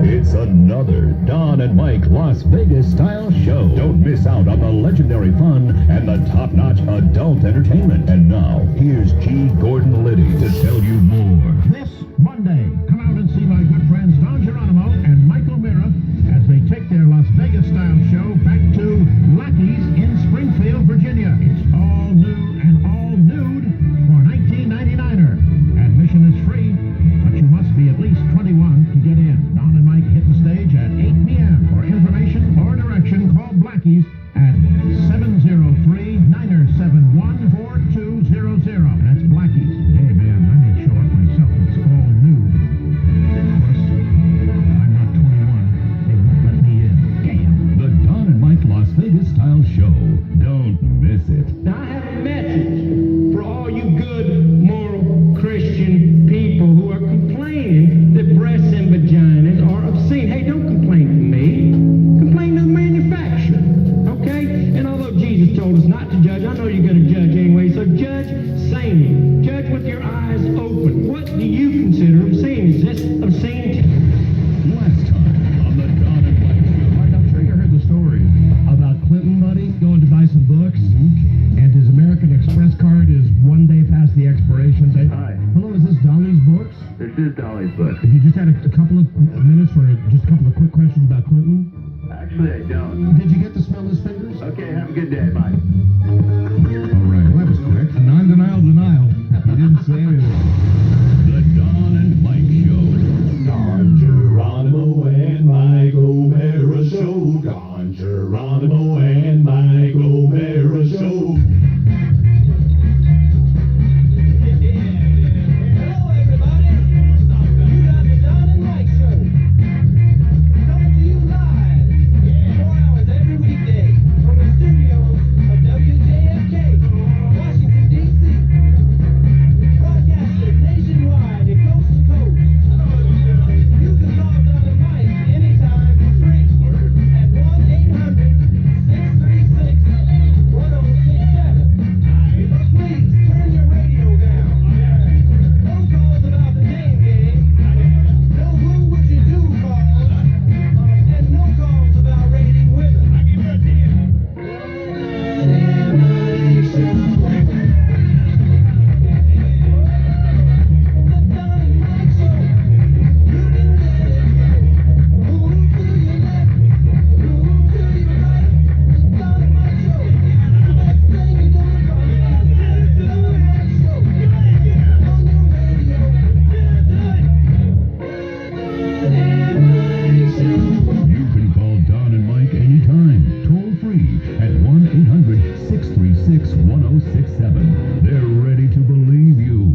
It's another Don and Mike Las Vegas style show. Don't miss out on the legendary fun and the top-notch adult entertainment. And now, here's G. Gordon Liddy to tell you more. This Monday, come out and see my good friends Don Geronimo and Mike O'Meara as they take their Las Vegas style show back to Lucky's in Springfield, Virginia. It's all new and all nude for 1999er. Admission is free, but you must be at least 21 to get in. Don and Mike hit the stage at 8 p.m. For information or direction, call Blackie's at 703-971-4200. That's Blackie's. Hey, man, I may show up myself. It's all nude. Of course, I'm not 21. They won't let me in. Damn. The Don and Mike Las Vegas style show. Don't miss it. Now, I have a message for all you good, moral, Christian people who are complaining that breasts and vaginas are obscene. Hey, don't complain to me. Complain to the manufacturer, okay? And although Jesus told us not to judge, I know you're going to judge anyway, so judge sanely. Judge with your eyes open. What do you consider obscene? Is this obscene? Last time on the Don and Mike show. Mike, I'm sure you heard the story about Clinton, buddy, going to buy some books, and his American Express card is one day past the expiration date. Hi. Hello, is this Dolly's Books? This is Dolly's book. If you just had a couple of minutes for just a couple of quick questions about Clinton. Actually, I don't. Did you get to smell his fingers? Okay, have a good day. Bye. All right, well, that was quick. A non-denial denial. He didn't say anything. The Don and Mike show. Don Geronimo and Mike O'Meara show. Don Geronimo and Mike O'Meara show. Hello, everybody. You got the Don and Mike Show. Coming to you live 4 hours every weekday from the studios of WJFK, Washington, D.C. Broadcasted nationwide and coast to coast. You can call Don and Mike anytime for free at 1-800-636-1067. But please turn your radio down. No calls about the name game. No who would you do calls. And no calls about rating women. The Don and Mike Show. You can get it. Move to your left. Move to your right. The Don and Mike Show. The best thing you're gonna find. The Don and Mike Show. On your radio. You can call Don and Mike anytime, toll free at 1-800-636-1067. They're ready to believe you.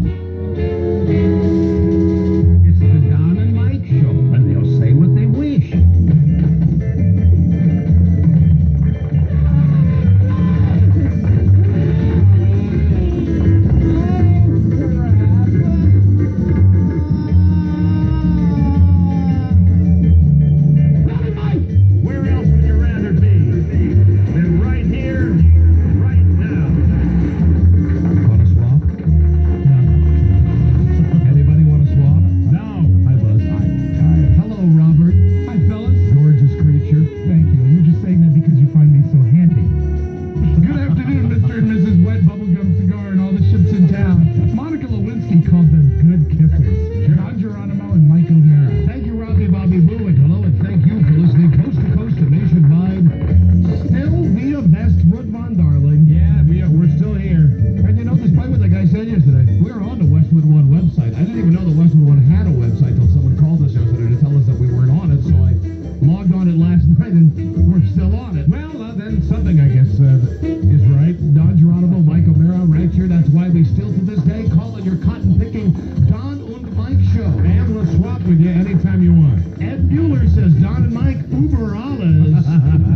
It's the Don and Mike show, and they'll say what they wish. Don and Mike, where else would you rather be than right here, right now? Want to swap? No. Anybody want to swap? No. Hi, Buzz. Hi. Hello, Robert. Hi, fellas. Gorgeous creature. Thank you. You're just saying that because you find me so handy. Good afternoon, Mr. and Mrs. Wet Bubblegum Cigar and all the ships in town. Monica Lewinsky called them good kissers. Don Geronimo and Mike O'Meara. Thank you, Robbie Bobby Boo, and hello, and thank you for listening coast to coast and nationwide. Still via Westwood Von Darling. Yeah, we're still here. And you know, despite what the guy said yesterday, we're on the Westwood One website. I didn't even know the Westwood One had a website till someone called us yesterday to tell us that we weren't on it, so I logged on it last night and we're still on it. Well, then something, I guess, is right. Don Geronimo, Mike O'Meara, right here. That's why we still to this day call it your cotton-picking Don and Mike show. And we'll swap with you anytime you want. Ed Mueller says Don and Mike Uber alles.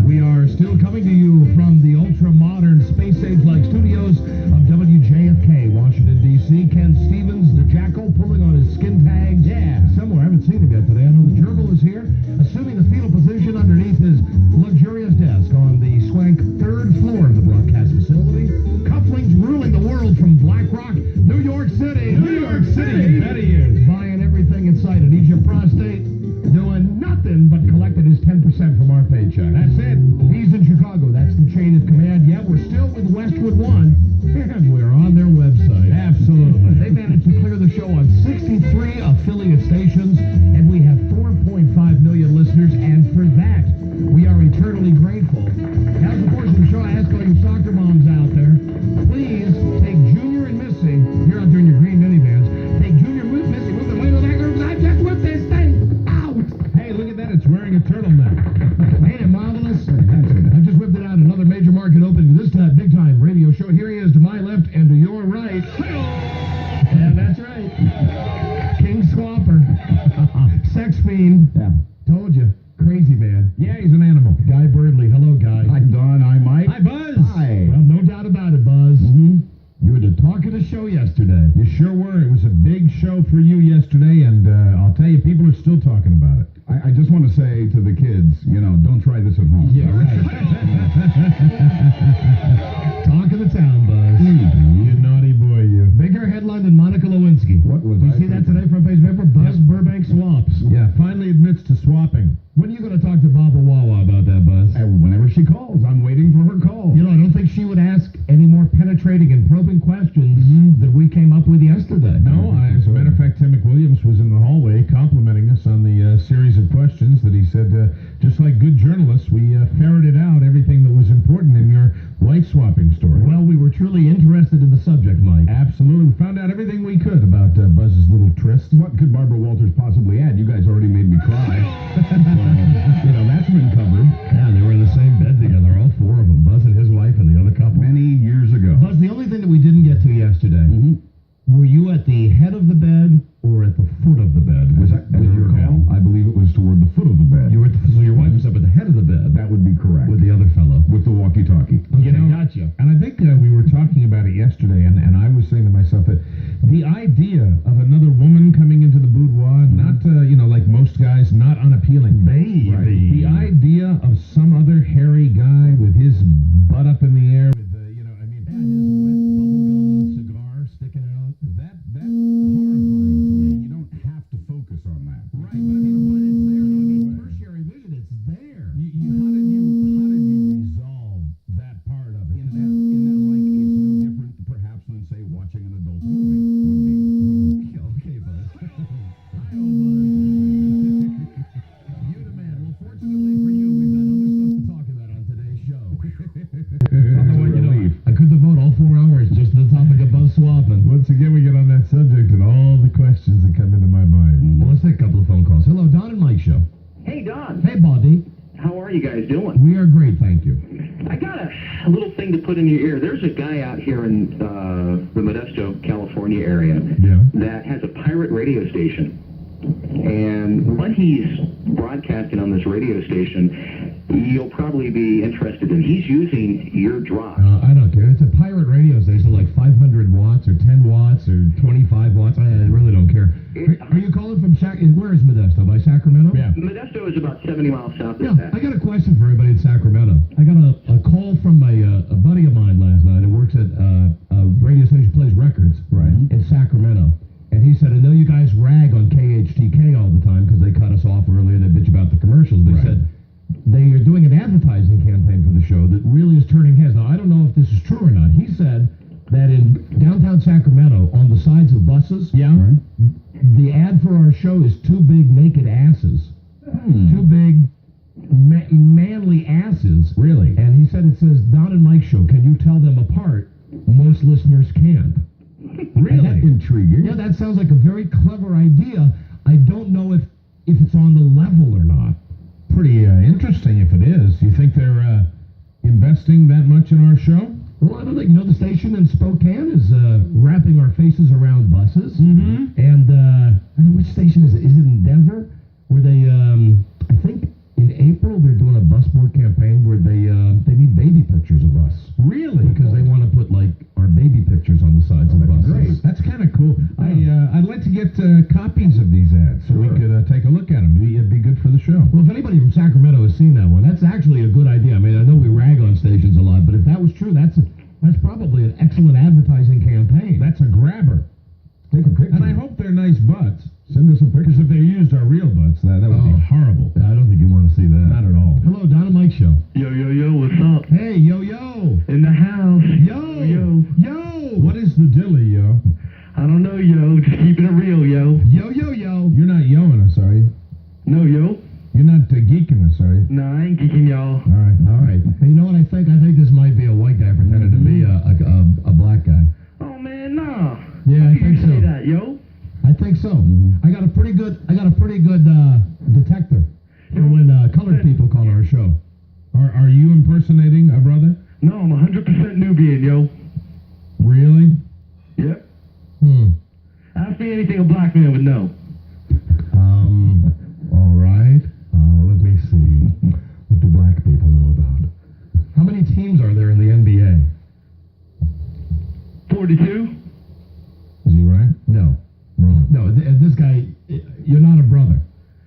We are still coming to you from the ultra-modern space age-like studios of WJFK, Washington, D.C. Ken Stevens, the jackal, pulling on his skin tags. Yeah, somewhere. I haven't seen him yet today. I know the gerbil is here, assuming the fetal position underneath his luxurious desk on the swank third floor of the broadcast facility. Cufflinks ruling the world from Black Rock, New York City. New York City. That he is. Buying everything in sight. And he's your prostate doing nothing 63 affiliate stations, and we have 4.5 million listeners, and for that, we are eternally grateful. As the portion of the show, I ask all you soccer moms out there, please take Junior and Missy, you're out there in your green minivans, take Junior and Missy with the way to that group, I just whipped this thing out! Hey, look at that. It's wearing a turtleneck. Ain't it marvelous? I just whipped it out, another major market opening, this time, big time radio show. Here he is to my left and to your right. Yeah, that's right. King Swapper. Sex fiend. Yeah. Told you. Crazy man. Yeah, he's an animal. Guy Birdley. Hello, Guy. Hi, Don. Hi, Mike. Hi, Buzz. Hi. Well, no doubt about it, Buzz. Mm-hmm. You were the talk of the show yesterday. You sure were. It was a big show for you yesterday, and I'll tell you, people are still talking about it. I just want to say to the kids, don't try this at home. Yeah, right. Talk of the town, Buzz. You naughty boy, you. Bigger headline than Monica Lewinsky. What was You I see that thinking? today, front page paper? Buzz Burbank swaps. Yeah, finally admits to swapping. When are you going to talk to Baba Wawa about that, Buzz? Whenever she calls, I'm waiting for her call. I don't think she would ask any more penetrating and probing questions than we came up with yesterday. No, as a matter of fact, Tim McWilliams was in the hallway complimenting us on the series of questions that he said, just like good journalists, we ferreted out everything that was important in your wife swapping story. Well, we were truly interested in the subject, Mike. Absolutely. We found out everything we could about Buzz's little tryst. What could Barbara Walters possibly add? You guys already made me cry. That's been covered Yeah, they were in the same bed together, all four of them, Buzz and his wife and the other couple. many years ago. Buzz, the only thing that we didn't get to yesterday, were you at the head of the bed or at the foot of the bed? As I recall, I believe it was toward the foot of the bed. You were so your wife was up at the head of the bed That would be correct. with the other fellow. With the walkie-talkie. Okay, know, gotcha. And I think we were talking about it yesterday, and I was saying to myself that the idea of another woman coming into the boudoir, not, like most guys, not unappealing. Baby. Right. The idea of some other hairy guy with his butt up in the air with, his wet bubblegum cigar sticking out. that's horrifying to me. You don't have to focus on that. Right, but I mean, when it's there, I mean, tertiary vision, it's there. How did you resolve that part of it? In that, like, it's no different, perhaps, than, say, watching an adult movie would be. Okay, Buzz. Hi, old Buzz. You the man. Well, fortunately for you, we've got other stuff to talk about on today's show. Relief. I could devote all 4 hours just to the topic of Buzz swapping. Once again, we get on that subject and all the questions that come into my mind. Well, let's take a couple of phone calls. Hello, Don and Mike Show. Hey, Don. Hey, Buddy. How are you guys doing? We are great, thank you. I got a little thing to put in your ear. There's a guy out here in the Modesto, California area Yeah. that has a pirate radio station. And what he's broadcasting on this radio station, you'll probably be interested in. He's using your drop. I don't care. It's a pirate radio station, like 500 watts or 10 watts or 25 watts. I really don't care. Are you calling from where is Modesto? By Sacramento? Yeah. Modesto is about 70 miles south Yeah, of that. I got a question for everybody in Sacramento. I got a call from a buddy of mine last night who works at a radio station, plays records in Sacramento. And he said, I know you guys rag on KHTK all the time because they cut us off earlier. They bitch about the commercials. They said they are doing an advertising campaign for the show that really is turning heads. Now, I don't know if this is true or not. He said that in downtown Sacramento, on the sides of buses, the ad for our show is two big naked asses. Two big manly asses. Really? And he said it says, Don and Mike Show. Can you tell them apart? Most listeners can't. Really? Isn't that Intriguing. Yeah, that sounds like a very clever idea. I don't know if it's on the level or not. Pretty interesting if it is. You think they're investing that much in our show? Well, I don't think, the station in Spokane is wrapping our faces around buses. Mm-hmm. And, I don't know, which station is it? Is it in Denver? Where they, I think in April they're doing a bus board campaign where they need baby pictures of us. Really? Because they want to put, like, our baby pictures on the sides of buses. Great. That's kind of cool. I'd like to get copies of these ads so we could take a look at them. It'd be good for the show. Well, if anybody from Sacramento has seen that one, that's actually a good idea. I mean, I know we rag on stations a lot, but if that was true, that's probably an excellent advertising campaign. That's a grabber. Take a picture. And I hope they're nice butts. Send us some Because pictures. if they used our real butts, that would be horrible. I don't think you want to see that. Not at all. Hello, Don and Mike Show. Yo, what's up? Hey, yo. In the house. Yo. Yo. Yo. What is the dilly, yo? I don't know, yo. Just keeping it real, I got a pretty good detector for when colored people call our show. Are you impersonating a brother? No, I'm 100% Nubian, yo. Really? Yep. Ask me anything a black man would know. All right. Let me see. What do black people know about? How many teams are there in the NBA? 42? Is he right? No. Wrong. No, this guy, you're not a brother.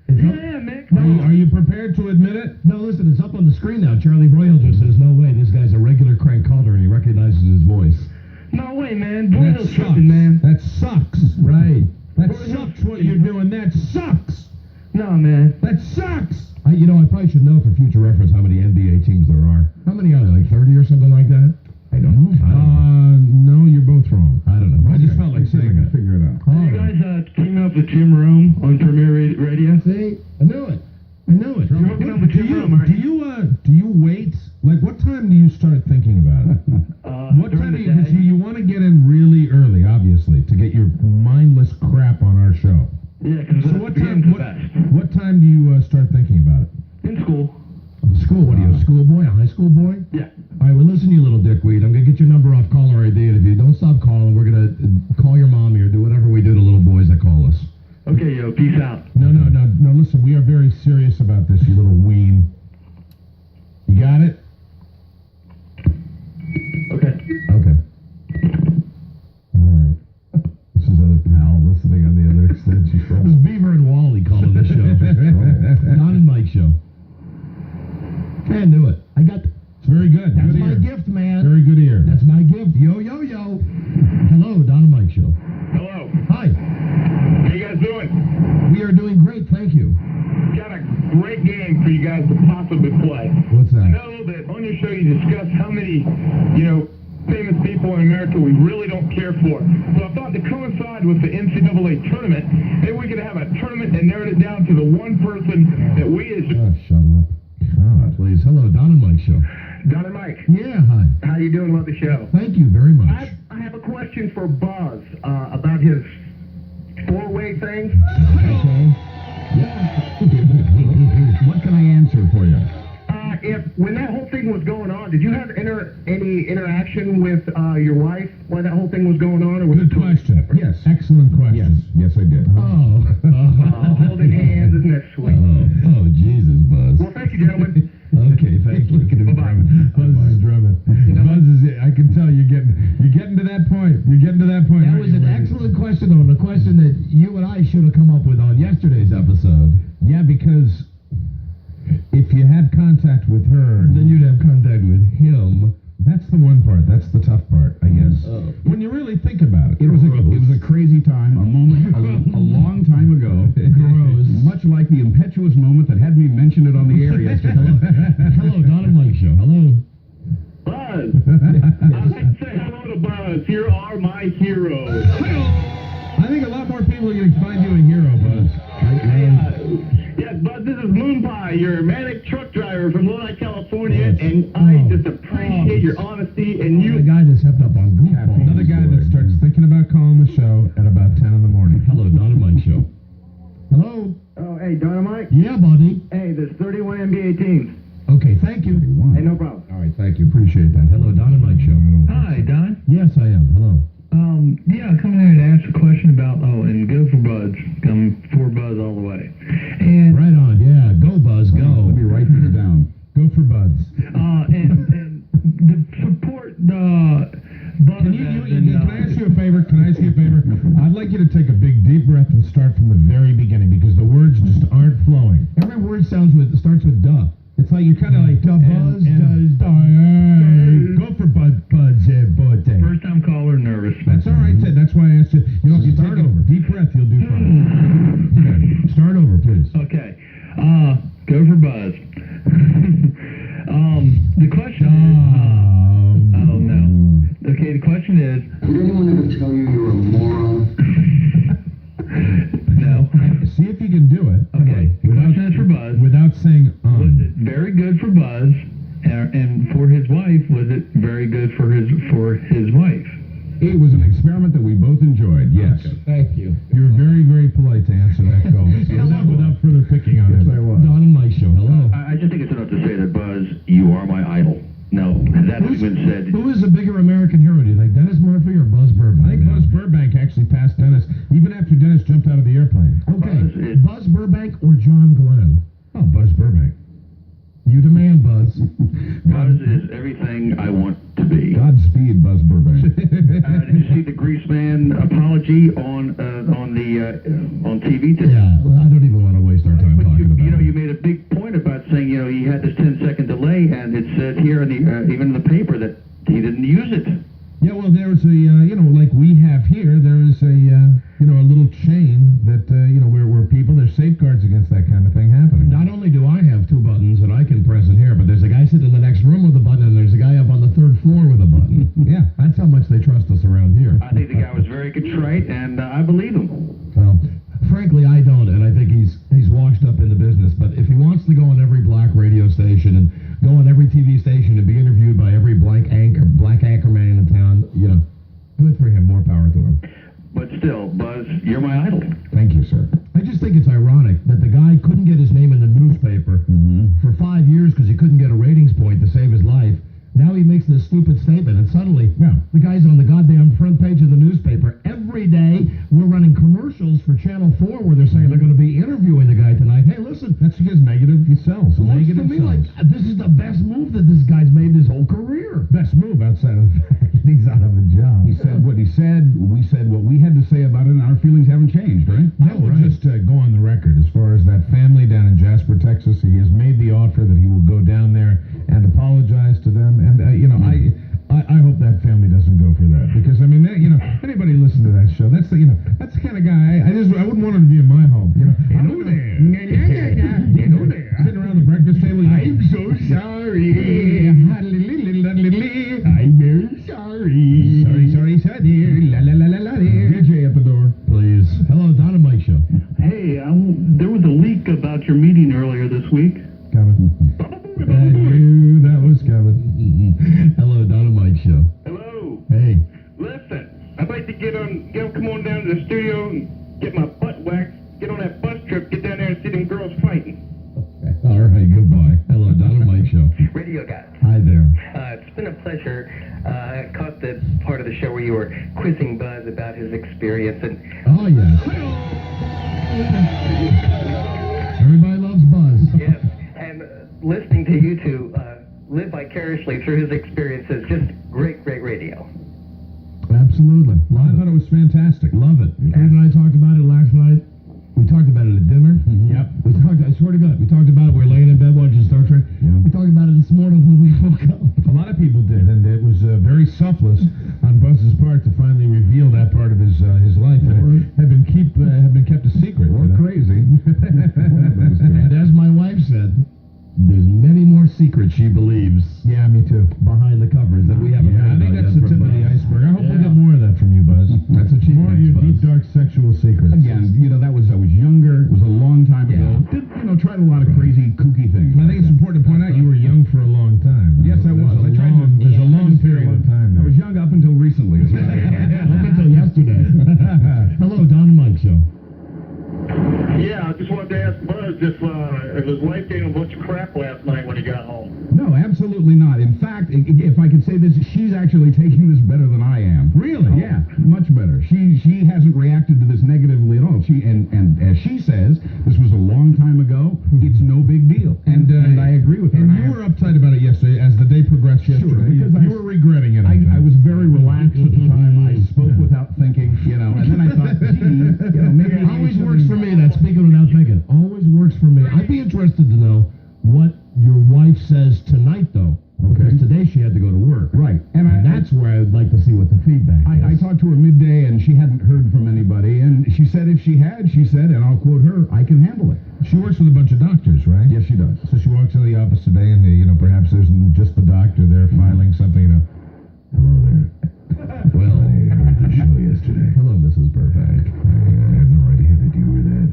It's up- Yeah, man. Are you prepared to admit it? No, listen, it's up on the screen now. Charlie Broyle just says, no way, this guy's a regular crank caller and he recognizes his voice. No way, man. That Boyle's sucks. tripping, man. That sucks. Right. That sucks what you're doing. That sucks. No, man. That sucks. I probably should know for future reference how many NBA teams there are. How many are there, like 30 or something like that? I don't know. No, you're both wrong. I don't know. I just felt like saying it. Figure it out. You guys teaming up with Jim Rome on Premier Radio? See? I knew it. You're hooking up with Jim Rome, aren't you? Do you wait? Like, what time do you start thinking about it? What during time the do you? Because day. you want to get in really early, obviously, to get your mindless crap on our show. Yeah, because So what time do you start thinking about it? In school. School, what are you, a schoolboy, a high school boy? Yeah. All right, well, listen, you little dickweed. I'm going to get your number off caller ID, and if you don't stop calling, we're going to call your mommy or do whatever we do to little boys that call us. Okay, yo, peace out. No, listen, we are very serious about this, you little ween. You got it? Okay. Okay. All right. This is other pal listening on the other extension. This is Beaver and Wally calling this show. Don and Mike show. I knew it. It's very good. That's Good my ear. gift, man. Very good ear. That's my gift. Yo, yo, yo. Hello, Don and Mike show. Hello. Hi. How you guys doing? We are doing great, thank you. Got a great game for you guys to possibly play. What's I that? know that on your show you discussed how many, famous people in America we really don't care for. So I thought to coincide with the NCAA tournament, maybe we could have a tournament and narrow it down to the one person that we as Oh, shut up. God. Please. Hello, Don and Mike show. Don and Mike, Yeah, hi. how you doing? Love the show. Thank you very much. I have a question for Buzz about his four-way thing. Okay. What can I answer for you? When that whole thing was going on, did you have any interaction with your wife while that whole thing was going on? Or was Good it totally question. separate? Yes. Excellent question. Yes, I did. Oh. Holding hands, isn't that sweet? Oh, Jesus, Buzz. Well, thank you, gentlemen. Okay, thank you. Bye-bye. Buzz is drumming. Buzz is. I can tell you're getting to that point. You're getting to that point. That was an excellent question, though, and a question that you and I should have come up with on yesterday's episode. Yeah, because if you had contact with her, Then you'd have contact with him. that's the one part. That's the tough part, I guess. Oh. When you really think about it, It was a crazy time, a moment, a long time ago. Gross. Much like the impetuous moment that had me mention it on the air yesterday. Hello, Don and Mike show. Hello. Buzz. I'd like to say hello to Buzz. Here are my heroes. I think a lot more people are going to find you a hero, Buzz. Yes, Buzz, this is Moon Pie, your manic truck driver from Lodi, California, and I just appreciate your honesty and The you. guy that's hepped up on Goofball. Another guy that starts thinking about calling the show at about 10 in the morning. Hello, Don and Mike show. Hello. Oh, hey, Don and Mike. Yeah, buddy. Hey, there's 31 NBA teams. Okay, thank you. Hey, no problem. All right, thank you. Appreciate that. Hello, Don and Mike show. Hi, Don. Yes, I am. Hello. Yeah, coming here to ask a question about, and go for Buzz. Come for Buzz all the way. And, Right on. Yeah, go, Buzz, Let go. me write this down. Go for Buds. and the support, Buzz. Can I ask you a favor? I'd like you to take a big deep breath and start from the very beginning because the words just aren't flowing. Every word starts with duh. It's like you're kind of like Da Buzz does Go for Buds, birthday. First time caller, nervous. That's all right, Ted. That's why I asked you. You know, if you Start take over. a deep breath, you'll do fine. Okay, start over, please. Okay. Go for Buzz. The question is, oh no. Okay, the question is, Did anyone ever tell you you're a moron? no. See if you can do it. Okay, the question is for Buzz. Without saying Was it very good for Buzz, and for his wife, was it very good for his wife? It was an experiment that we both enjoyed. Yes. Thank you. You're very, very polite. is Buzz Burbank or John Glenn? Oh, Buzz Burbank. You demand, Buzz. Buzz is everything I want to be. Godspeed, Buzz Burbank. Did you see the Greaseman apology on TV today? Yeah, well, I don't even want to waste our time But talking about it. you made a big point about saying, he had this 10-second delay, and it said here in the even in the paper that he didn't use it. Yeah, well, there's a, like we have here, there is a, a little chain that, where people, there's safeguards against that kind of thing happening. Not only do I have two buttons that I can press in here, but there's a guy sitting in the next room with a button, and there's a guy up on the third floor with a button. Yeah. That's how much they trust us around here. I think the guy was very contrite, and I believe him. Well, frankly, I don't, and I think he's washed up in the business. But if he wants to go on every black radio station and go on every TV station and be interviewed by every black anchor man in town, good for him. More power to him. But still, Buzz, you're my idol. Thank you, sir. I just think it's ironic that the guy couldn't get his name in the newspaper for 5 years because he couldn't get a ratings point to save his life. Now he makes this stupid statement, and suddenly, the guy's on the goddamn front page of the newspaper. Every day, we're running commercials for Channel 4 where they're saying they're going to be interviewing the guy tonight. Hey, listen. That's because negative sells. Looks Negative to me sells. like this is the best move that this guy's made in his whole career. Best move outside of the fact that he's out of a job. He said what he said. We said what we had to say about it, and our feelings haven't changed, right? I will just go on the record as far as that family down in Jasper, Texas. He has made the offer that he will go down there and apologize to them. And I hope that family doesn't go for that, because anybody listen to that show, that's the that's the kind of guy I wouldn't want him to be in my home. Hello there. Hello there. Sitting around the breakfast table. I'm so sorry. I'm very sorry. Sorry, dear. La la la la la dear. DJ at the door, please. Hello, Don and Mike Show. Hey, there was a leak about your meeting earlier this week. Kevin. I knew that was coming. Hello, Don and Mike Show. Hello. Hey. Listen, I'd like to come on down to the studio and get my butt waxed, get on that bus trip, get down there and see them girls fighting. Okay. All right, goodbye. Hello, Don and Mike Show. Radio guy. Hi there. It's been a pleasure. I caught the part of the show where you were quizzing Buzz about his experience, and Oh, yes. Everybody loves Buzz. yes, and listening to you two live vicariously through his experiences, just great radio. Absolutely. Well, I thought it was fantastic. Love it. Fred and I talked about it last night. We talked about it at dinner. Yep. I swear to God, we talked about it. We were laying in bed watching Star Trek. Yeah. We talked about it this morning when we woke up. A lot of people did, and it was very selfless on Buzz's part to finally reveal that part of his life that had been kept a secret. Or crazy. And as my wife said, there's many more secrets she believes. Yeah, me too. Behind the covers that we haven't. I think that's the tip of the iceberg. I hope we'll get more of that from you, Buzz. That's what she More of thinks, your Buzz. deep, dark sexual secrets. Again, that was I was younger. It was a long time ago. Did, tried a lot of crazy, kooky things. I think it's important to point out you were young for a long time. Yes, I was. There's a long period of time. I was young up until recently. Up until yesterday. Hello, Don and Mike Show. Yeah, I just wanted to ask Buzz if his wife gave him a bunch of crap last night when he got home. No, absolutely not. In fact, if I could say this, she's actually taking this better than I am. Really? Yeah, much better. She hasn't reacted to this negatively at all. And as she says, this was a long time ago. It's no big deal. And I agree with her. And you were uptight about it yesterday as the day progressed yesterday. Sure, because you were regretting it. I was very relaxed at the time. I spoke without thinking, and then I thought, gee, maybe It always works for me, that speaking without thinking. Always works for me. I'd be interested to know what your wife says tonight, though. Okay. Because today she had to go to work. Right. And that's where I'd like to see what the feedback is. I talked to her midday, and she hadn't heard from anybody. And she said if she had, and I'll quote her, I can handle it. She works with a bunch of doctors, right? Yes, she does. So she walks into the office today, and perhaps there's just the doctor there filing something, Hello there. Well, I heard the show yesterday. Hello, Mrs. Burbank. I had no idea that you were that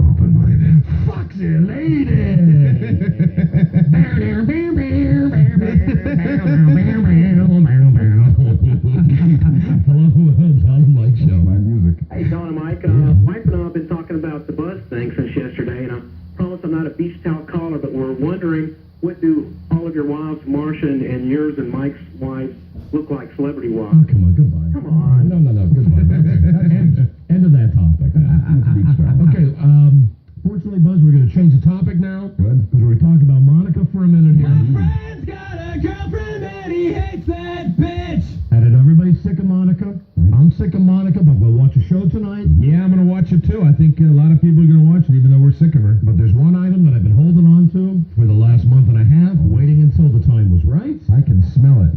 open-minded. Foxy lady! Hello, Don Mike Show. My music. Hey, Don and Mike. Wife and I have been talking about the Buzz thing since yesterday, and I promise I'm not a beach towel caller, but we're wondering, what do all of your wives, Marcia and yours and Mike's wives, look like celebrity wives? Oh, come on, goodbye. Come on. No, goodbye. End of that topic. Okay, people are going to watch it, even though we're sick of her. But there's one item that I've been holding on to for the last month and a half, waiting until the time was right. I can smell it.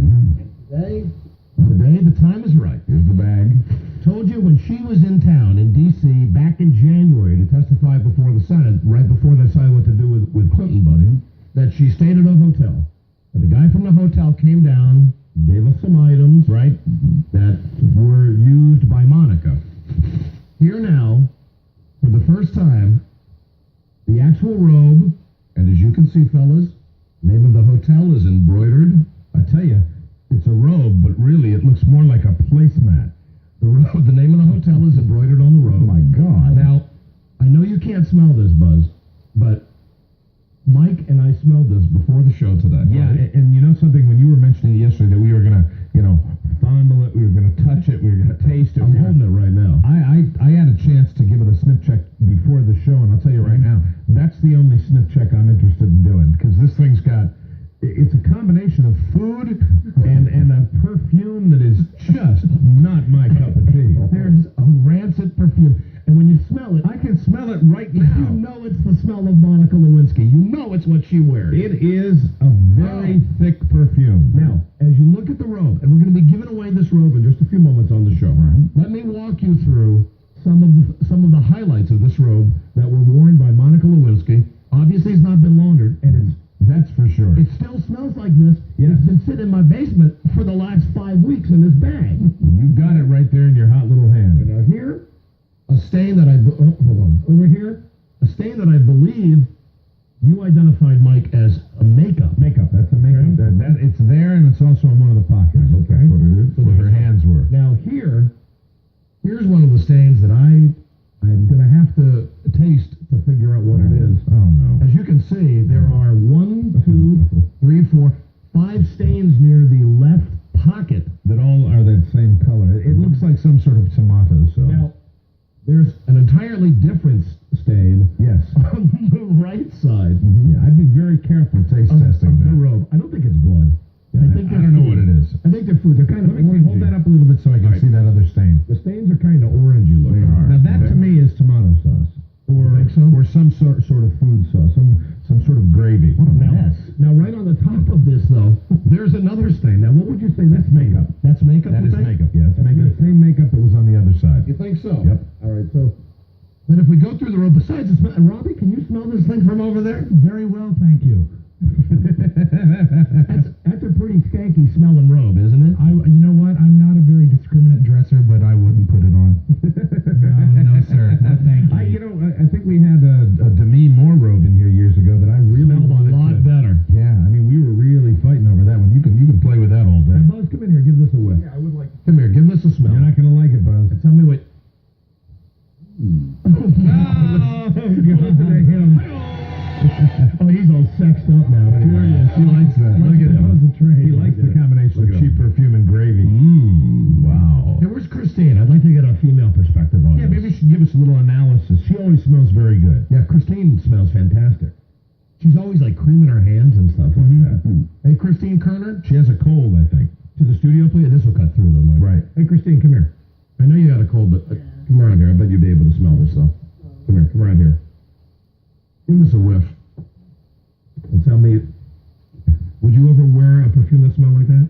Today the time is right. Here's the bag. Told you when she was in town in D.C. back in January to testify before the Senate, right before they decided what to do with Clinton, buddy, that she stayed at a hotel. That the guy from the hotel came down, gave us some items, right, that were used by Monica. Here now, for the first time, the actual robe, and as you can see, fellas, name of the hotel is embroidered. I tell you, it's a robe, but really it looks more like a placemat. The name of the hotel is embroidered on the robe. Oh my God. Now, I know you can't smell this, Buzz, but Mike and I smelled this before the show today. Yeah, and you know something, when you were mentioning yesterday that we were going to, fondle it, we were going to touch it, we were going to taste it. I'm holding it right now. I had a chance to give it a sniff check before the show, and I'll tell you right now, that's the only sniff check I'm interested in doing, because this thing's got, it's a combination of food and a perfume that is just not my cup of tea. There's a rancid perfume, and when you smell it, I can smell it right now. You know it's the smell of Monica Lewinsky. You know it's what she wears. It is a very thick perfume. Now, as you look at the robe, and we're going to be giving away this robe in just a few moments on the show, let me walk you through some of the highlights of this robe that were worn by Monica Lewinsky. Obviously, it's not been laundered, and that's for sure. It still smells like this. Yes. It's been sitting in my basement for the last 5 weeks in this bag. You've got it right there in your hot little hand. Now here, a stain that hold on. Over here, a stain that I believe you identified, Mike, as a makeup. Makeup. That's a makeup. Okay. That it's there, and it's also in one of the pockets. Okay. That's what it is. So where her hands were. Now here's one of the stains that I'm going to have to taste to figure out what it is. Oh no. As you can see, there are 1, 2, 3, 4, 5 stains near the left pocket. That all are that same color. It looks like some sort of tomato sauce. Now, there's an entirely different stain. Yes. On the right side. Yeah, I'd be very careful taste testing the that. robe. I don't think it's blood. Yeah, I don't know what it is. I think they're food. They're kind of Let me hold that up a little bit so I can see that other stain. The stains are kind of orangey looking. They are. Now that to me is tomato sauce. Or some sort of food sauce, some sort of gravy. What a mess. Now, right on the top of this, though, there's another stain. Now, what would you say? That's makeup. That's makeup? That you is think? makeup, yeah. It's makeup. The same makeup that was on the other side. You think so? Yep. All right, so then if we go through the robe, besides the smell, and Robbie, can you smell this thing from over there? Very well, thank you. That's a pretty skanky smelling robe, isn't it? You know what? I'm not a very discriminate dresser, but I wouldn't put it on. No, sir. No, thank you. I think we had a Demi Moore robe in here years ago that I really Smelled wanted a lot better. Yeah, I mean, we were really fighting over that one. You can play with that all day. Hey, Buzz, come in here. Give this a whiff. Yeah, I would like to. Come here. Give this a smell. You're not going to like it, Buzz. Tell me what. Oh, he's all sexed up now. Curious. He likes that. Look at him. He likes the combination of cheap perfume and gravy. Wow. Hey, where's Christine? I'd like to get a female perspective on Yeah, this. maybe she should give us a little analysis. She always smells very good. Yeah, Christine smells fantastic. She's always like creaming her hands and stuff like that. Hey, Christine Kerner, She has a cold, I think. to the studio, please. This will cut through though, Mike. Right. Hey, Christine, come here. I know you got a cold, but come around here. I bet you'd be able to smell this stuff. Come here. Come around here. Give this a whiff. And tell me, would you ever wear a perfume that smelled like that?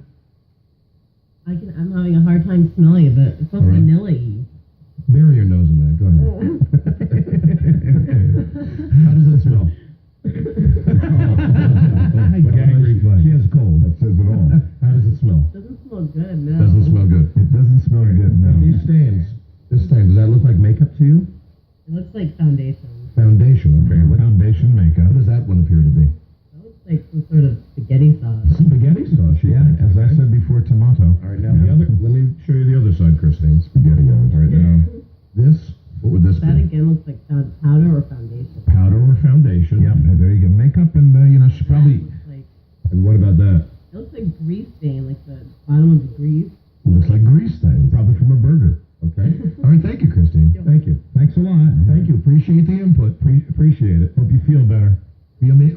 I'm having a hard time smelling it, but it smells vanilla-y. Bury your nose in that. Go ahead. How does it smell? Gag reflex. She has a cold. That says it all. How does it smell? Doesn't smell good, no. Doesn't smell good. It doesn't smell good, no. These stains. This stain, does that look like makeup to you? It looks like foundation. Foundation, okay. Foundation makeup. What does that one appear to be? It looks like some sort of spaghetti sauce. Spaghetti sauce, Yeah, as I said before, tomato. All right, now let me show you the other side, Christine. SpaghettiOs. All right, now, what would this That be? again looks like powder or foundation. Powder or foundation? Yep, there you go. Makeup and, she probably... That looks like, And what about that? it looks like grease stain, like the bottom of the grease. Looks like grease stain, probably from a burger. Okay. All right, thank you, Christine. Thank you. Thanks a lot. Thank you. Appreciate the input. Appreciate it. Hope you feel better.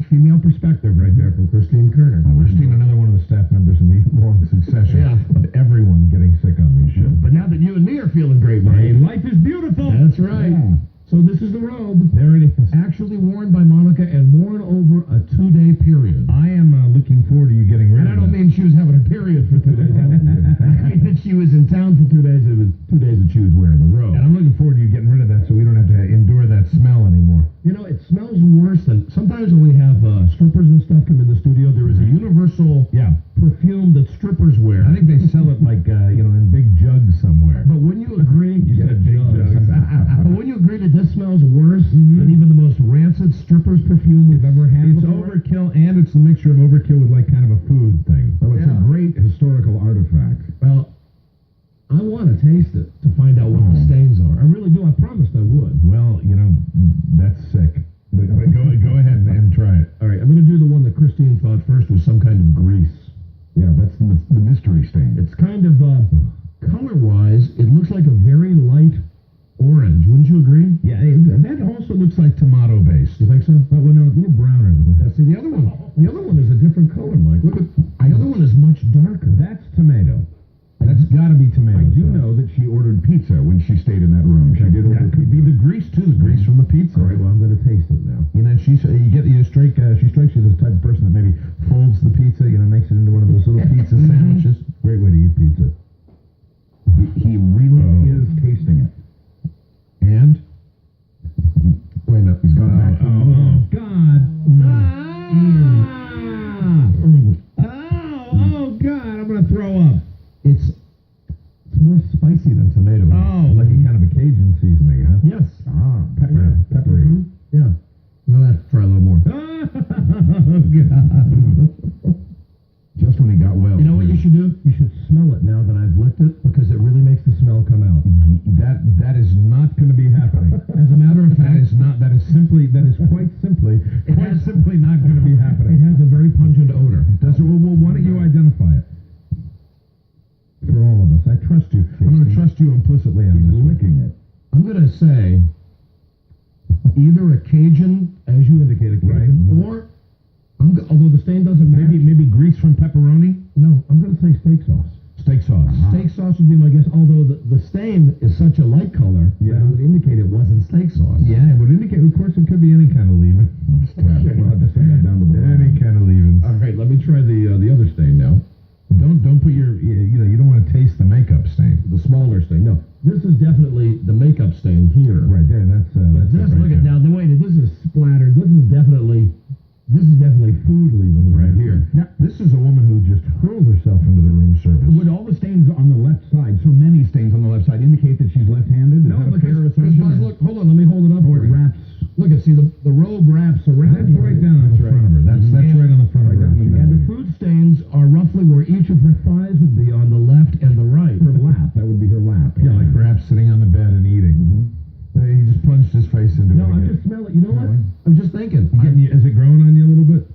Female perspective right there from Christine Kerner. Christine, another one of the staff members in the long succession of everyone getting sick on this show. But now that you and me are feeling great, Mike. Hey, life is beautiful. That's right. Yeah. So this is the robe. There it is. Actually worn by Monica and worn over a 2-day period. I am looking forward to you getting rid And I of don't that. mean she was having a period for 2 days. I mean that she was in town for 2 days. It was 2 days that she was wearing the robe. And I'm looking forward to you getting rid of that so we don't have to endure that smell anymore. You know, it smells worse than sometimes when we have strippers and stuff come in the studio. There is a universal perfume that strippers wear. I think they sell it like in big jugs somewhere. But wouldn't you agree? You said big jugs. But wouldn't you agree that this smells worse than even the most rancid strippers perfume we've ever had? It's overkill, and it's a mixture of overkill with like kind of a food thing. So it's a great historical artifact. Well, I want to taste it to find out what the stains are. I really do. I promised I would. Well, that's sick. But go ahead and try it. All right, I'm going to do the one that Christine thought first was some kind of grease. Yeah, that's the mystery stain. It's kind of, color-wise, it looks like a very light orange. Wouldn't you agree? Yeah, that also looks like tomato-based. You think so? But no, a little browner than that. Yeah, see, the other one is a different color, Mike. Look at the other one is much darker. That's tomato. That's got to be tomato. I do know that she ordered pizza when she stayed in that room. She did order. That could be the grease too. The grease from the pizza. All right, well, I'm going to taste it now. She strikes you as the type of person that maybe folds the pizza. Makes it into one of those little pizza sandwiches. Great way to eat pizza. He really is tasting it. And wait a minute, he's gone back. Oh God! Oh God! I'm gonna throw up. It's more spicy than tomato. Oh, like a kind of a Cajun seasoning, huh? Yes. Peppery. Yeah. Well, let's try a little more. Just when he got well. You know what you should do? You should smell it now that I've licked it, because it really makes the smell come out. That is not going to be happening. As a matter of fact, that is quite simply not going to be happening. It has a very pungent odor. Does it? Well, why don't you identify it? For all of us. I trust you. I'm going to trust you implicitly on this. Licking it. I'm going to say either a Cajun, as you indicated, Cajun, or although the stain doesn't match. Maybe grease from pepperoni? No, I'm going to say steak sauce. Steak sauce. Steak sauce would be my guess, although the stain is such a light color that it would indicate it wasn't steak sauce. Yeah, it would indicate, of course, it could be any kind of leaving. Well, I'll just set that down to the any kind of leaving. All right, let me try the other stain now. Don't put your, you don't want to taste the makeup stain. The smaller stain. No, this is definitely the makeup stain here. Right there, that's Just look at now, the way that this is splattered, this is definitely food leavings right here. Now, this is a woman who just hurled herself into the room service. Would all the stains on the left side, so many stains on the left side, indicate that she's left-handed? No, because look, hold on, let me hold it up. Oh, it wraps. Look, see, the robe wraps around. That's right down on the front of her. That's right on the front of her. And the food stains are roughly where each of her thighs would be on the left and the right. Her lap. That would be her lap. Yeah, like perhaps sitting on the bed and eating. He just plunged his face into it. No, I'm just smelling. You know what? I'm just thinking. Is it growing on you a little bit?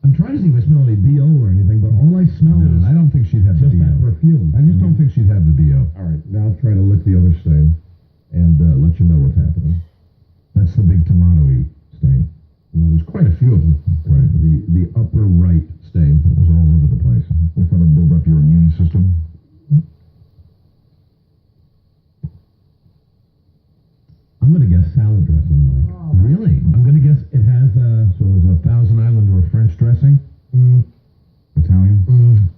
I'm trying to see if I smell any BO or anything, but all I smell is I don't think she'd have just the that BO. perfume. I just don't think she'd have the BO. All right, now I'll try to lick the other stain and let you know what's happening. That's the big tomato-y stain. There's quite a few of them. Right. The upper right stain was all over the place. They thought it'd build up your immune system. I'm going to guess salad dressing, Mike. Oh. Really? I'm going to guess it has So it was a Thousand Island or a French dressing? Italian? I'm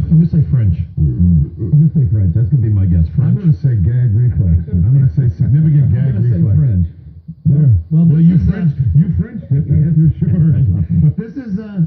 going to say French. I'm going to say French. That's going to be my guess. French. I'm going to say gag reflex. I'm going to say significant gag reflex. I'm going to say French. There. Well, you Frenched it, yeah, for sure. This is a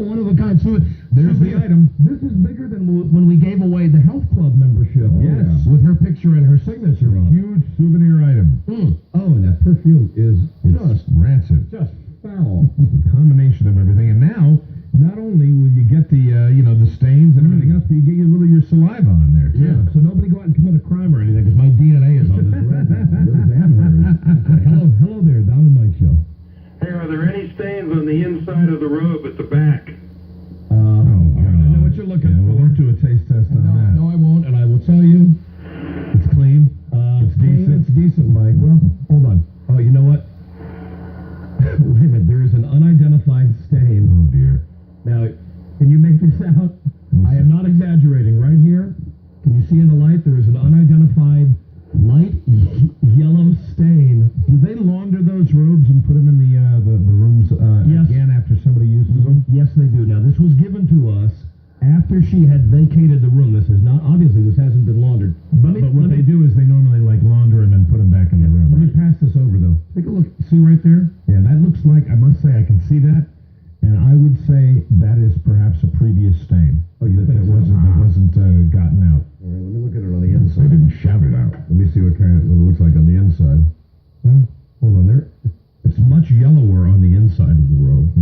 one of a kind. So There's the item. This is bigger than when we gave away the health club membership. Yes. With her picture and her signature on. Huge souvenir item. Oh, and that perfume is just rancid. Just foul. Combination of everything. And now, not only will you get the the stains and everything else, but you get a little of your saliva on there too. Yeah. So nobody go out and commit a crime or anything, because my DNA is on this red. Hello there, Don and Mike Show. Hey, are there any stains on the inside of the robe at the back? I know what you're looking for. We'll do a taste test on that. No, I won't, and I will tell you, it's clean. It's decent. It's decent, Mike. Well, hold on. Oh, you know what? Wait a minute. There is an unidentified stain she had vacated the room. This is not, obviously, this hasn't been laundered. But what they do is they normally like launder him and put him back in the room. Let me pass this over, though. Take a look. See right there? Yeah, that looks like, I must say, I can see that, and I would say that is perhaps a previous stain. Oh, you think that so? wasn't gotten out. All right, let me look at it on the They inside. didn't shout it out. Let me see what it looks like on the inside. Well, Hold on there. It's much yellower on the inside of the robe.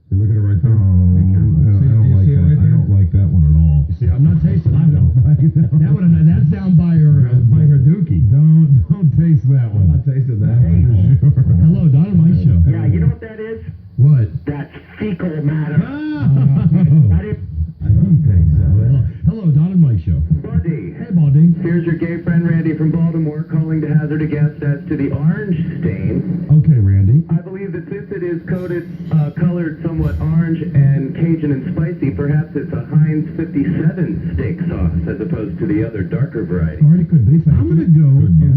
See, look at it right there. I See, don't do you like see it that. right I there? don't like that one at all. You see, I'm not tasting it. I don't like that. That's down by her dookie. Don't taste that I'm one. not tasting that. For sure. Hello, Don and Mike show. Yeah, you know what that is? What? That's fecal matter. I don't think so. Hello, Don and Mike show. Buddy. Hey, Baldy. Here's your gay friend Randy from Baltimore calling to hazard a guess as to the orange stain. Okay, Randy. I believe that since it is colored somewhat orange and Cajun and spicy, perhaps it's a Heinz 57 steak sauce as opposed to the other darker variety. Already could be. I'm going to go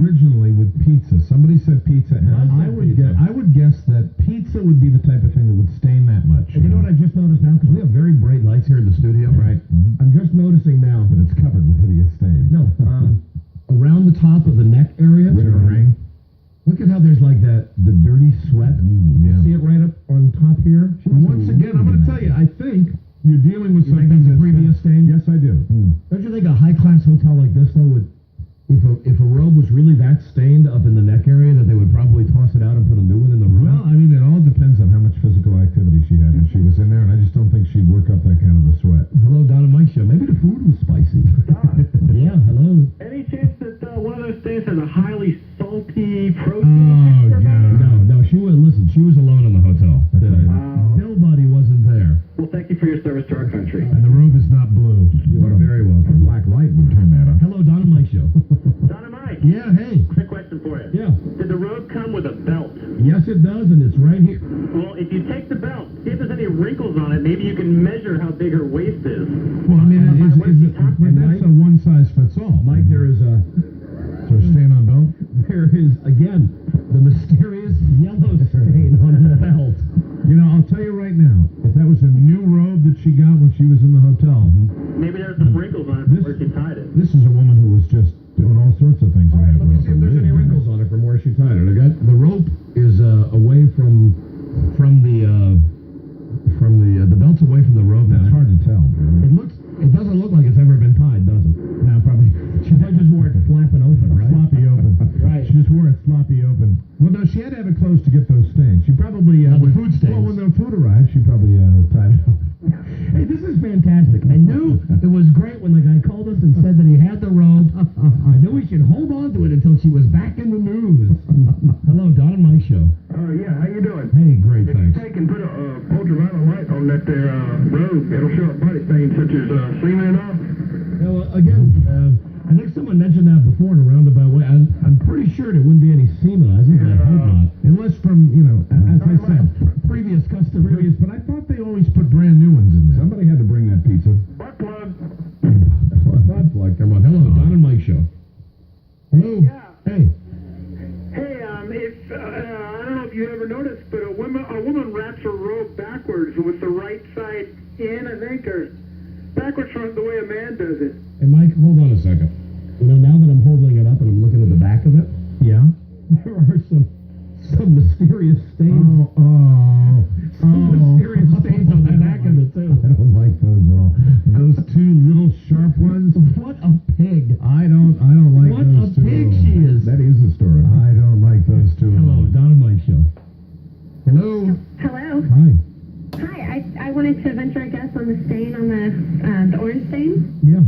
originally with pizza. Somebody said pizza, and I would guess that pizza would be the type of thing that would stain that much. And you know what I just noticed now? Because we have very bright lights here in the studio. Right. I'm just noticing now. But it's covered with hideous stains. No, around the top of the neck area. Ring. Look at how there's like the dirty sweat. Yeah. See it right up on top here? Once again, I'm going to tell you, I think you're dealing with You think something that's a that's previous stain? Yes, I do. Don't you think a high-class hotel like this, though, would, if a robe was really that stained up in the neck area, that they would probably toss it out and put a new one in the room? Well, I mean, it all depends on how much physical activity she had when she was in there, and I just don't think she'd work up that kind of a sweat. Hello, Don and Mike show. Maybe the food was spicy. Yeah, hello. Any chance that one of those stains has a highly salty protein? Oh, yeah. No, she was, listen, she was alone in the hotel. Nobody wasn't there. Well, thank you for your service to our country. And the robe is not blue. You are very welcome. A black light would turn that up. Hello, Don and Mike show. Dynamite. Yeah, hey. Quick question for you. Yeah. Did the robe come with a belt? Yes, it does, and it's right here. Well, if you take the belt, see if there's any wrinkles on it. Maybe you can measure how big her waist is. Well, I mean, but that's a one-size-fits-all. Mike, there is a... So stain on belt? There is, again, the mysterious yellow stain on the belt. You know, I'll tell you right now, if that was a new robe that she got when she was in the hotel, Maybe there's some wrinkles on it where she tied it. this is a woman who was just doing all sorts of things. All right, let me see if there's any wrinkles on it from where she tied it. I got the rope is away from the belt's away from the rope now. It's hard to tell. It doesn't look like it's ever been tied, does it? No, probably. She probably just wore it flapping open, right? Sloppy open. Right. She just wore it sloppy open. Well, no, she had to have it closed to get those stains. She probably... the food stains. Well, when the food arrived, she probably tied it up. Hey, this is fantastic. I knew it was great when the guy called us and said that he had the robe. I knew we should hold on to it until she was back in the news. Hello, Don and Mike show. Yeah, how you doing? Hey, great, If you thanks. take and put a ultraviolet light on that there robe, it'll show up body stains such as semen and all. Again, I think someone mentioned that before in a roundabout way. I'm pretty sure there wouldn't be any semen. I hope not. Unless from, as I said, Previous customer. but I thought they always put brand new ones in there. Somebody had to bring that pizza. Butt plug. Butt plug, come on. Hello, Don and Mike show. Hello. Yeah. Hey. Hey, if I don't know if you ever noticed, but a woman wraps her robe backwards with the right side in, I think, or backwards from the way a man does it. Hey, Mike, hold on a second. Now that I'm holding it up and I'm looking at the back of it, Yeah? there are some mysterious stains. Some mysterious stains on the back of it, too. I don't like those at all. Those two little sharp ones. What a pig. I don't like What those a two. pig she is. That is historic. I don't like those two. Hello, Don and Mike show. Hello. Hello. Hi. Hi. I wanted to venture a guess on the stain on the orange stain. Yeah.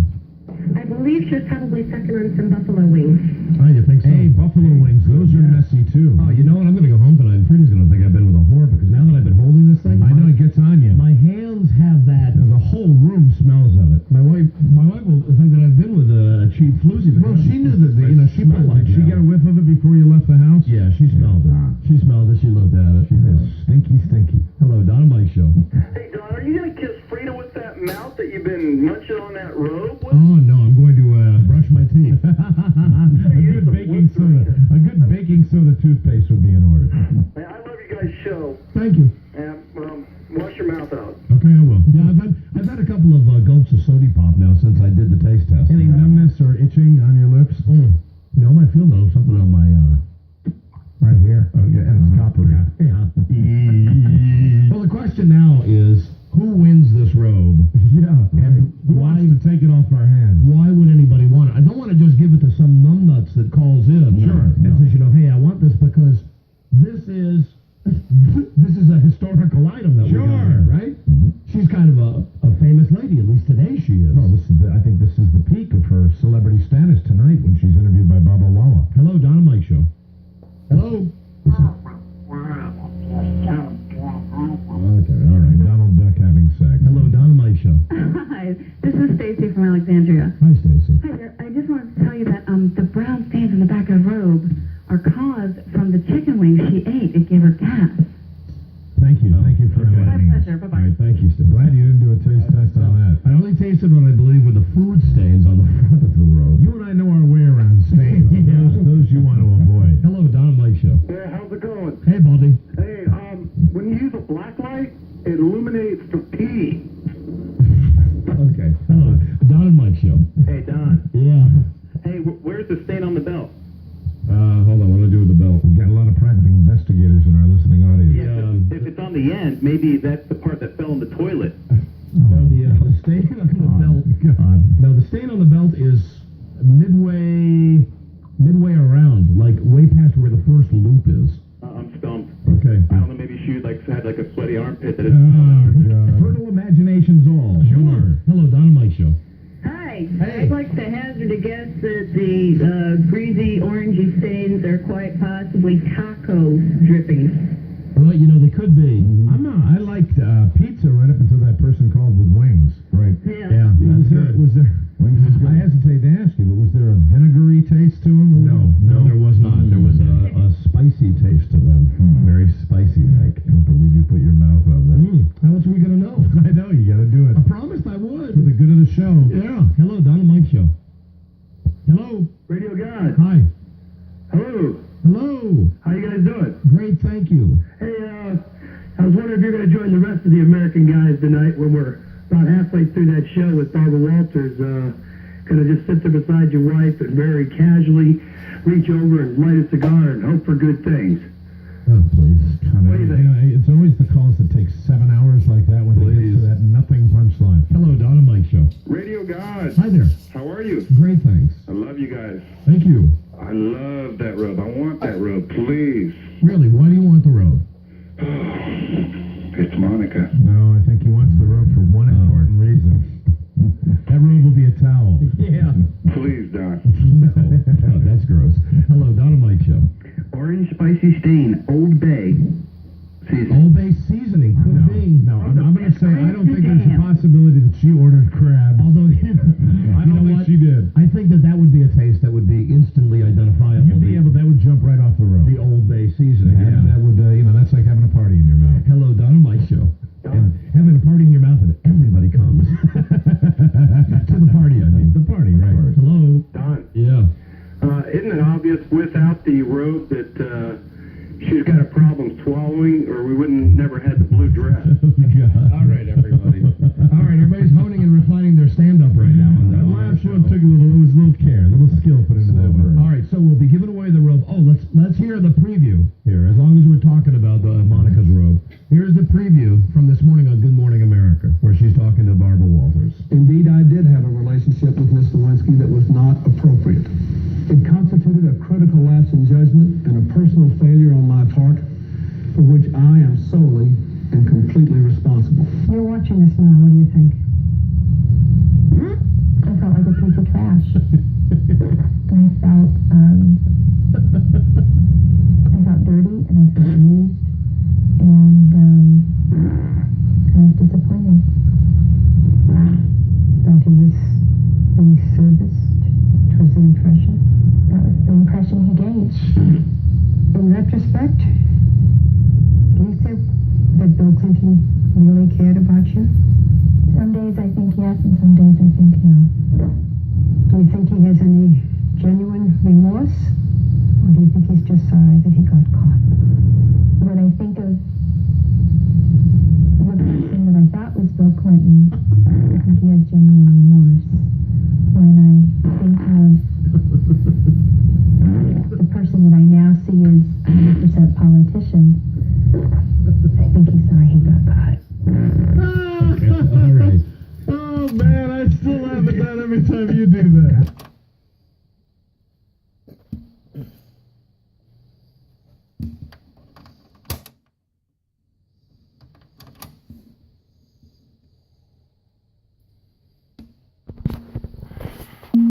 I believe she was probably sucking on some buffalo wings. Oh, you think so? Hey, buffalo wings. Those are messy too. Oh, you know what? I'm going to go home tonight and Freddie's going to think I've been with a whore because now that I've been holding this thing, I know it gets on you. my hands have that. The whole room smells of it. My wife will think that I've been with a cheap floozy. Well, she knew that. She smelled like did she that. get a whiff of it before you left the house? Yeah, she smelled it. She smelled it. She looked at it. She is stinky. Hello, Don and Mike show. Hey, Don, are you going to kiss Frida with that mouth that you've been munching on that robe with? Oh no, I'm going to brush my teeth. A good baking soda toothpaste would be in order. Man, I love you guys' show. Thank you. And wash your mouth out. Okay, I will. Yeah, I've had a couple couple of gulps of sody pop now since I did the taste test. Any numbness or itching on your lips? No, I feel though something on my right here. Oh yeah, and it's coppery. Yeah. Well, the question now is, who wins this robe? Yeah. And who why wants to take it off our hands? Why would anybody want it? I don't want to just give it to some numbnuts that calls in. Sure. And says, hey, I want this because this is a historical item that we got, right? She's kind of a famous lady, at least today she is. Oh, I think this is the peak of her celebrity status tonight when she's interviewed by Baba Walla. Hello, Don and Mike Show. Hello. Okay, all right. Donald Duck having sex. Hello, Don and Mike Show. Hi, this is Stacy from Alexandria. Hi, Stacy. Hi there. I just wanted to tell you that the brown stains in the back of the robe are caused from the chicken wings she ate. It gave her gas. Thank you. Thank you for enlightening us. My pleasure. Bye-bye. All right, thank you, Steve. Glad you didn't do a taste test on that. I only tasted what I believe were the food stains on the front of the robe. You and I know our way around stains. Those you want to avoid. Hello, Don and Mike Show. Yeah, how's it going? Hey, Baldy. Hey, when you use a black light, it illuminates for pee. Okay. Hello, Don and Mike Show. Hey, Don. Yeah. Hey, where's the stain on the belt? Hold on. What do I do with the belt? We've got a lot of private investigators in our listening audience. Yeah, if it's on the end, maybe that's the part that fell in the toilet. No, the stain on the belt. God. No, the stain on the belt is midway around, like way past where the first loop is. I'm stumped. Okay. I don't know, maybe she had like a sweaty armpit that Fertile imaginations all. Sure. Hello, Don and Mike Show. Hi. Hey. I'd like to hazard a guess that the greasy, orangey stains are quite possibly taco drippings. Well, they could be. I liked pizza right up until that person called with wings. Right. Yeah. Was there I hesitate to ask you, but was there a vinegary taste to them? No, there was not. There was a spicy taste to them. Very spicy, Mike. I can't believe you put your mouth on that. How else are we going to know? I know, you got to do it. I promised I would. For the good of the show. Yeah. Hello, Don and Mike Show. Hello. Radio God. Hi. Hello. Hello. How you guys doing? Great, thank you. Hey, I was wondering if you're going to join the rest of the American guys tonight when we're about halfway through that show with Barbara Walters. Going to just sit there beside your wife and very casually reach over and light a cigar and hope for good things. Oh, please. What do you think? It's always the calls that take 7 hours like that when they get to that nothing punchline. Hello, Don and Mike Show. Radio God. Hi there. How are you? Great, thanks. I love you guys. Thank you. I love that robe. I want that robe, please. Really, why do you want the robe? It's Monica. No, I think he wants the robe for one important reason. That robe will be a towel. Yeah. Please, Don. No. Oh, that's gross. Hello, Don and Mike Show. Orange spicy stain, Old Bay. Old Bay seasoning could be. No, I'm going to say I don't think there's a possibility that she ordered crab. Although, I don't think she did. I think that would be a taste that would be instantly identifiable. That would jump right off the robe. The Old Bay seasoning. Yeah, that would, that's like having a party in your mouth. Hello, Don and Mike Show. And having a party in your mouth and everybody comes. To the party, I mean. The party, right. Hello. Don. Yeah. Isn't it obvious without the robe that she's got a problem swallowing, or we wouldn't never had the blue dress? All right, everybody. All right, everybody's honing and refining their stand-up right now. That last one took a little care, a little skill put into that word. All right, so we'll be giving away the robe. Oh, let's hear the preview here. As long as we're talking about Monica's robe, here's the preview from this morning on Good Morning America, where she's talking to Barbara Walters. Indeed, I did have a relationship with Miss Lewinsky that was not appropriate. It constituted a critical lapse in judgment and a personal failure on my part, for which I am solely and completely responsible. You're watching this now. What do you think? I felt like a piece of trash. I felt dirty and I felt used, and I was disappointed. Felt he was being serviced. It was the impression. That was the impression he gave. In retrospect, do you think that Bill Clinton really cared about you? Some days I think yes, and some days I think no. Do you think he has any genuine remorse? Or do you think he's just sorry that he got caught? When I think of the person that I thought was Bill Clinton, you do that?